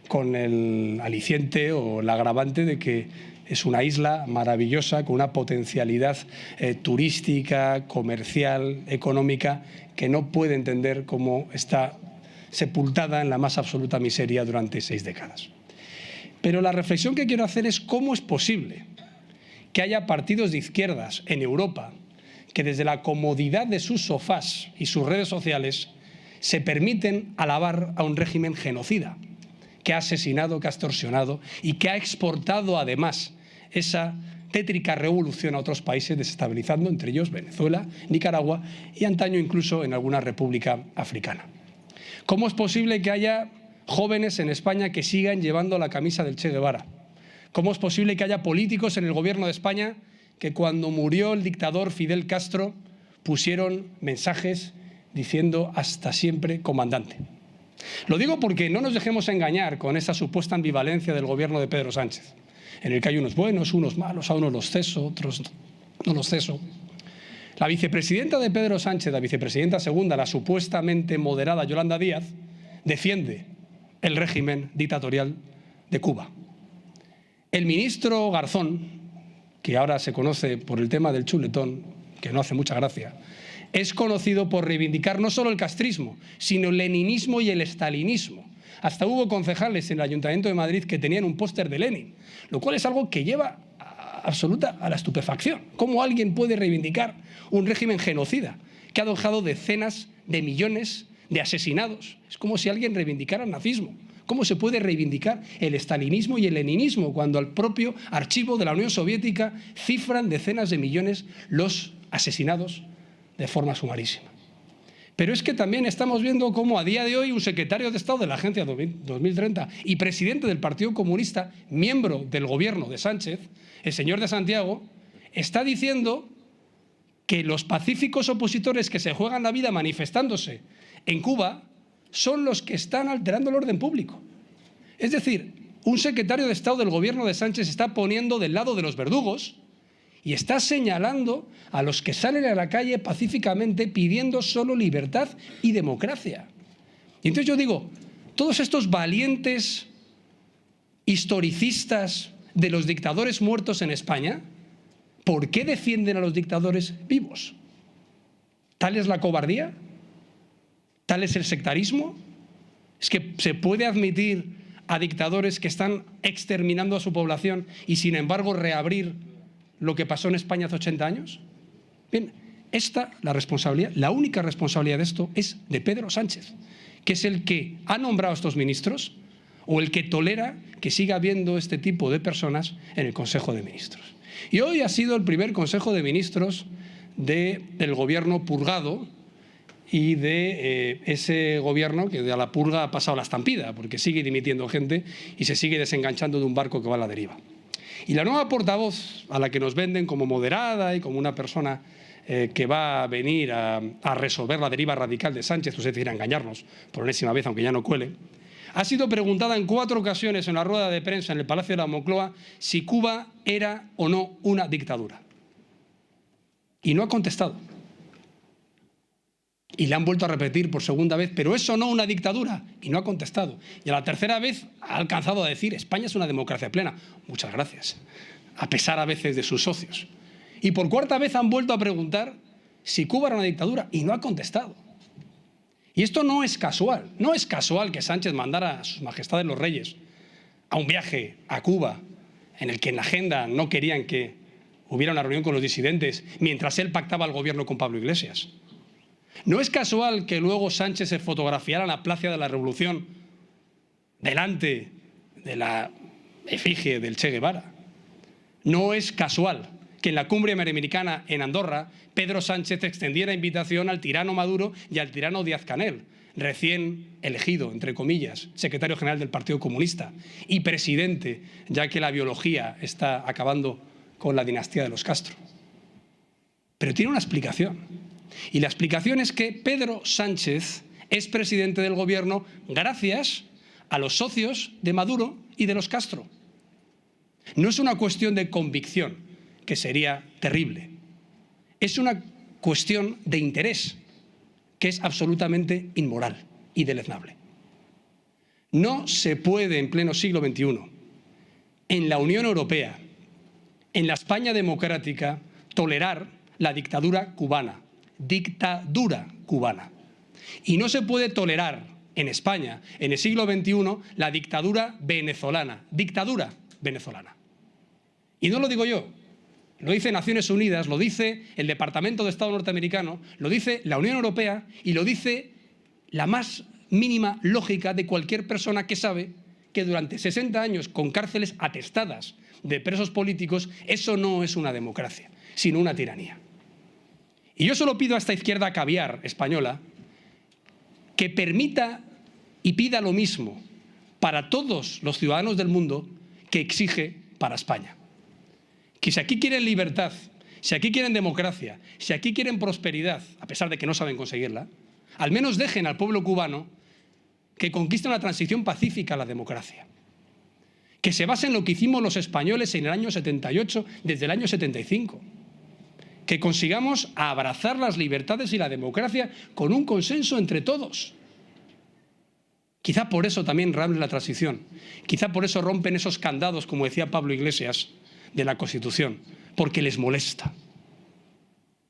con el aliciente o el agravante de que es una isla maravillosa con una potencialidad turística, comercial, económica, que no puede entender cómo está sepultada en la más absoluta miseria durante 6 décadas. Pero la reflexión que quiero hacer es cómo es posible que haya partidos de izquierdas en Europa que desde la comodidad de sus sofás y sus redes sociales se permiten alabar a un régimen genocida que ha asesinado, que ha extorsionado y que ha exportado además esa tétrica revolución a otros países, desestabilizando entre ellos Venezuela, Nicaragua y antaño incluso en alguna república africana. ¿Cómo es posible que haya jóvenes en España que sigan llevando la camisa del Che Guevara? ¿Cómo es posible que haya políticos en el gobierno de España que cuando murió el dictador Fidel Castro pusieron mensajes diciendo hasta siempre comandante? Lo digo porque no nos dejemos engañar con esa supuesta ambivalencia del gobierno de Pedro Sánchez, en el que hay unos buenos, unos malos, a unos los ceso, otros no los ceso. La vicepresidenta de Pedro Sánchez, la vicepresidenta segunda, la supuestamente moderada Yolanda Díaz, defiende el régimen dictatorial de Cuba. El ministro Garzón, que ahora se conoce por el tema del chuletón, que no hace mucha gracia, es conocido por reivindicar no solo el castrismo, sino el leninismo y el estalinismo. Hasta hubo concejales en el Ayuntamiento de Madrid que tenían un póster de Lenin, lo cual es algo que lleva absoluta a la estupefacción. ¿Cómo alguien puede reivindicar un régimen genocida que ha dejado decenas de millones de asesinados? Es como si alguien reivindicara el nazismo. ¿Cómo se puede reivindicar el estalinismo y el leninismo cuando al propio archivo de la Unión Soviética cifran decenas de millones los asesinados de forma sumarísima? Pero es que también estamos viendo cómo a día de hoy un secretario de Estado de la Agencia 2030 y presidente del Partido Comunista, miembro del gobierno de Sánchez, el señor de Santiago, está diciendo que los pacíficos opositores que se juegan la vida manifestándose en Cuba son los que están alterando el orden público. Es decir, un secretario de Estado del gobierno de Sánchez se está poniendo del lado de los verdugos y está señalando a los que salen a la calle pacíficamente pidiendo solo libertad y democracia. Y entonces yo digo, todos estos valientes historicistas de los dictadores muertos en España, ¿por qué defienden a los dictadores vivos? ¿Tal es la cobardía? ¿Tal es el sectarismo? ¿Es que se puede admitir a dictadores que están exterminando a su población y sin embargo reabrir lo que pasó en España hace 80 años? Bien, la responsabilidad, la única responsabilidad de esto es de Pedro Sánchez, que es el que ha nombrado a estos ministros o el que tolera que siga habiendo este tipo de personas en el Consejo de Ministros. Y hoy ha sido el primer Consejo de Ministros del gobierno purgado y de ese gobierno que de a la purga ha pasado la estampida, porque sigue dimitiendo gente y se sigue desenganchando de un barco que va a la deriva. Y la nueva portavoz, a la que nos venden como moderada y como una persona que va a venir a resolver la deriva radical de Sánchez, es decir, a engañarnos por enésima vez, aunque ya no cuele, ha sido preguntada en 4 ocasiones en la rueda de prensa en el Palacio de la Moncloa si Cuba era o no una dictadura. Y no ha contestado. Y le han vuelto a repetir por segunda vez, pero eso no una dictadura, y no ha contestado. Y a la tercera vez ha alcanzado a decir, España es una democracia plena. Muchas gracias, a pesar a veces de sus socios. Y por 4ª vez han vuelto a preguntar si Cuba era una dictadura, y no ha contestado. Y esto no es casual. No es casual que Sánchez mandara a sus majestades los reyes a un viaje a Cuba, en el que en la agenda no querían que hubiera una reunión con los disidentes, mientras él pactaba el gobierno con Pablo Iglesias. No es casual que luego Sánchez se fotografiara en la Plaza de la Revolución delante de la efigie del Che Guevara. No es casual que en la cumbre iberoamericana en Andorra Pedro Sánchez extendiera invitación al tirano Maduro y al tirano Díaz-Canel, recién elegido, entre comillas, secretario general del Partido Comunista y presidente, ya que la biología está acabando con la dinastía de los Castro. Pero tiene una explicación. Y la explicación es que Pedro Sánchez es presidente del gobierno gracias a los socios de Maduro y de los Castro. No es una cuestión de convicción, que sería terrible. Es una cuestión de interés, que es absolutamente inmoral y deleznable. No se puede en pleno siglo XXI, en la Unión Europea, en la España democrática, tolerar la dictadura cubana. Dictadura cubana. Y no se puede tolerar en España, en el siglo XXI, la dictadura venezolana. Dictadura venezolana. Y no lo digo yo, lo dice Naciones Unidas, lo dice el Departamento de Estado norteamericano, lo dice la Unión Europea y lo dice la más mínima lógica de cualquier persona que sabe que durante 60 años con cárceles atestadas de presos políticos, eso no es una democracia, sino una tiranía. Y yo solo pido a esta izquierda caviar española que permita y pida lo mismo para todos los ciudadanos del mundo que exige para España. Que si aquí quieren libertad, si aquí quieren democracia, si aquí quieren prosperidad, a pesar de que no saben conseguirla, al menos dejen al pueblo cubano que conquiste una transición pacífica a la democracia. Que se base en lo que hicimos los españoles en el año 78, desde el año 75. Que consigamos abrazar las libertades y la democracia con un consenso entre todos. Quizá por eso también ramble la transición. Quizá por eso rompen esos candados, como decía Pablo Iglesias, de la Constitución. Porque les molesta.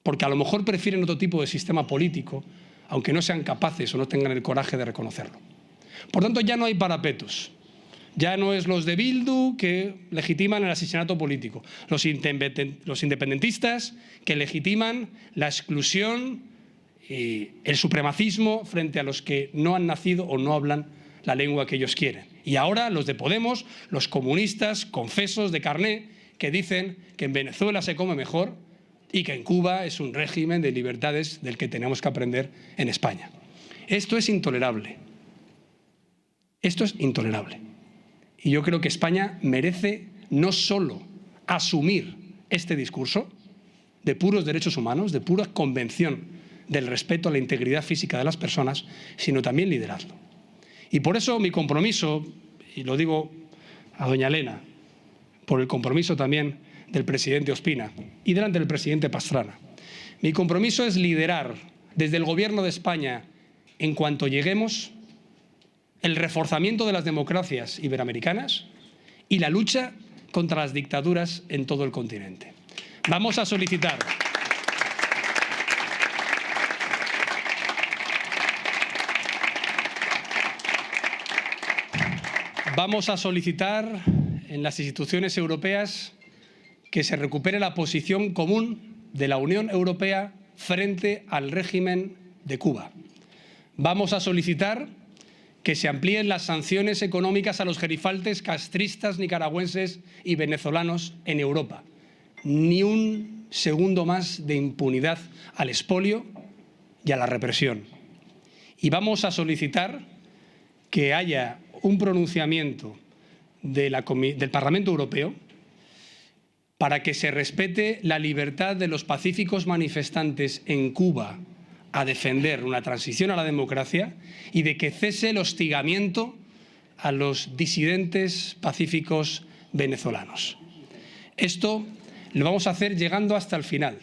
Porque a lo mejor prefieren otro tipo de sistema político, aunque no sean capaces o no tengan el coraje de reconocerlo. Por tanto, ya no hay parapetos. Ya no es los de Bildu que legitiman el asesinato político, los independentistas que legitiman la exclusión y el supremacismo frente a los que no han nacido o no hablan la lengua que ellos quieren. Y ahora los de Podemos, los comunistas confesos de carné, que dicen que en Venezuela se come mejor y que en Cuba es un régimen de libertades del que tenemos que aprender en España. Esto es intolerable. Esto es intolerable. Y yo creo que España merece no solo asumir este discurso de puros derechos humanos, de pura convención del respeto a la integridad física de las personas, sino también liderarlo. Y por eso mi compromiso, y lo digo a doña Elena, por el compromiso también del presidente Ospina y delante del presidente Pastrana, mi compromiso es liderar desde el Gobierno de España, en cuanto lleguemos, el reforzamiento de las democracias iberoamericanas y la lucha contra las dictaduras en todo el continente. Vamos a solicitar en las instituciones europeas que se recupere la posición común de la Unión Europea frente al régimen de Cuba. Vamos a solicitar que se amplíen las sanciones económicas a los gerifaltes castristas, nicaragüenses y venezolanos en Europa. Ni un segundo más de impunidad al expolio y a la represión. Y vamos a solicitar que haya un pronunciamiento del Parlamento Europeo para que se respete la libertad de los pacíficos manifestantes en Cuba a defender una transición a la democracia y de que cese el hostigamiento a los disidentes pacíficos venezolanos. Esto lo vamos a hacer llegando hasta el final.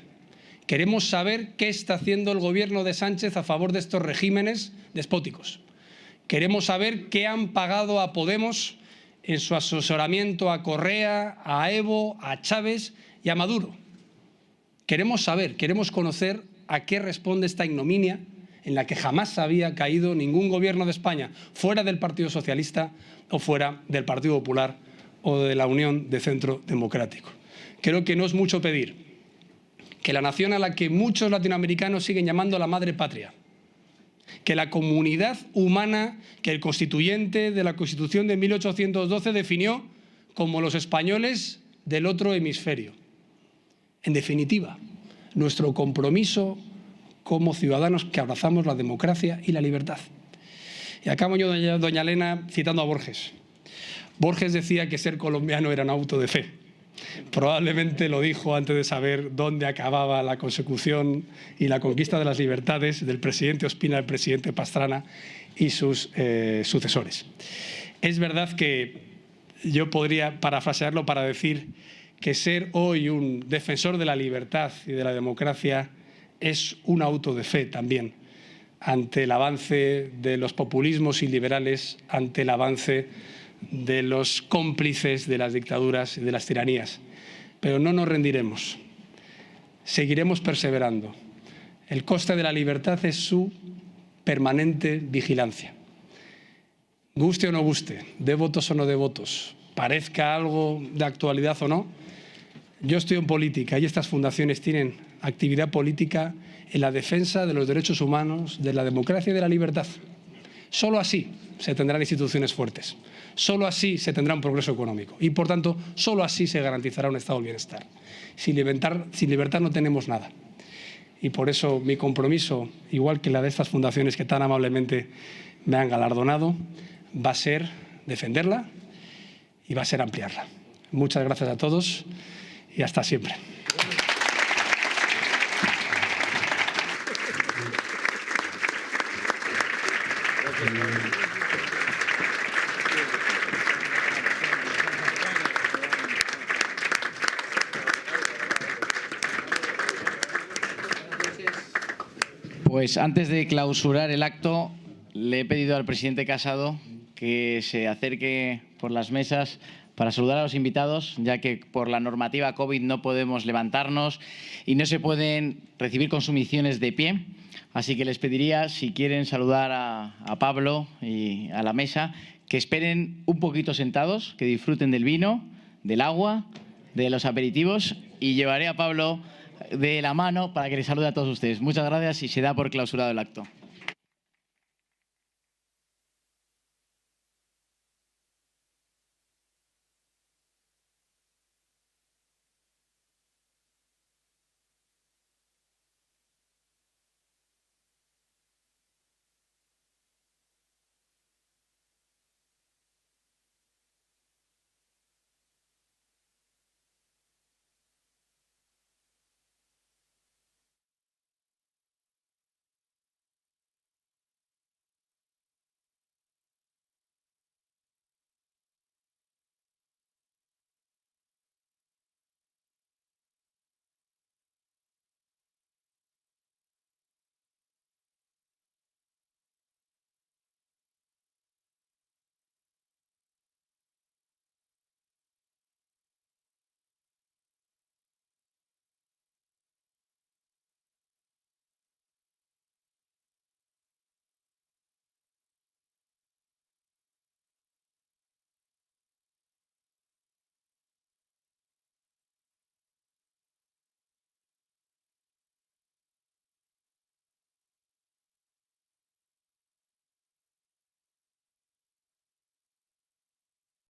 Queremos saber qué está haciendo el gobierno de Sánchez a favor de estos regímenes despóticos. Queremos saber qué han pagado a Podemos en su asesoramiento a Correa, a Evo, a Chávez y a Maduro. Queremos saber, queremos conocer a qué responde esta ignominia en la que jamás había caído ningún gobierno de España, fuera del Partido Socialista o fuera del Partido Popular o de la Unión de Centro Democrático. Creo que no es mucho pedir que la nación a la que muchos latinoamericanos siguen llamando la madre patria, que la comunidad humana que el constituyente de la Constitución de 1812 definió como los españoles del otro hemisferio. En definitiva, nuestro compromiso como ciudadanos que abrazamos la democracia y la libertad. Y acabo yo, doña Elena, citando a Borges. Borges decía que ser colombiano era un auto de fe. Probablemente lo dijo antes de saber dónde acababa la consecución y la conquista de las libertades del presidente Ospina, del presidente Pastrana y sus sucesores. Es verdad que yo podría parafrasearlo para decir que ser hoy un defensor de la libertad y de la democracia es un auto de fe también ante el avance de los populismos iliberales, ante el avance de los cómplices de las dictaduras y de las tiranías. Pero no nos rendiremos, seguiremos perseverando. El coste de la libertad es su permanente vigilancia. guste o no guste, dé votos o no dé votos, parezca algo de actualidad o no, yo estoy en política y estas fundaciones tienen actividad política en la defensa de los derechos humanos, de la democracia y de la libertad. Solo así se tendrán instituciones fuertes, solo así se tendrá un progreso económico y, por tanto, solo así se garantizará un estado del bienestar. Sin libertad no tenemos nada. Y por eso mi compromiso, igual que la de estas fundaciones que tan amablemente me han galardonado, va a ser defenderla y va a ser ampliarla. Muchas gracias a todos y hasta siempre. Pues antes de clausurar el acto, le he pedido al presidente Casado que se acerque por las mesas para saludar a los invitados, ya que por la normativa COVID no podemos levantarnos y no se pueden recibir consumiciones de pie. Así que les pediría, si quieren saludar a Pablo y a la mesa, que esperen un poquito sentados, que disfruten del vino, del agua, de los aperitivos, y llevaré a Pablo de la mano para que les salude a todos ustedes. Muchas gracias y se da por clausurado el acto.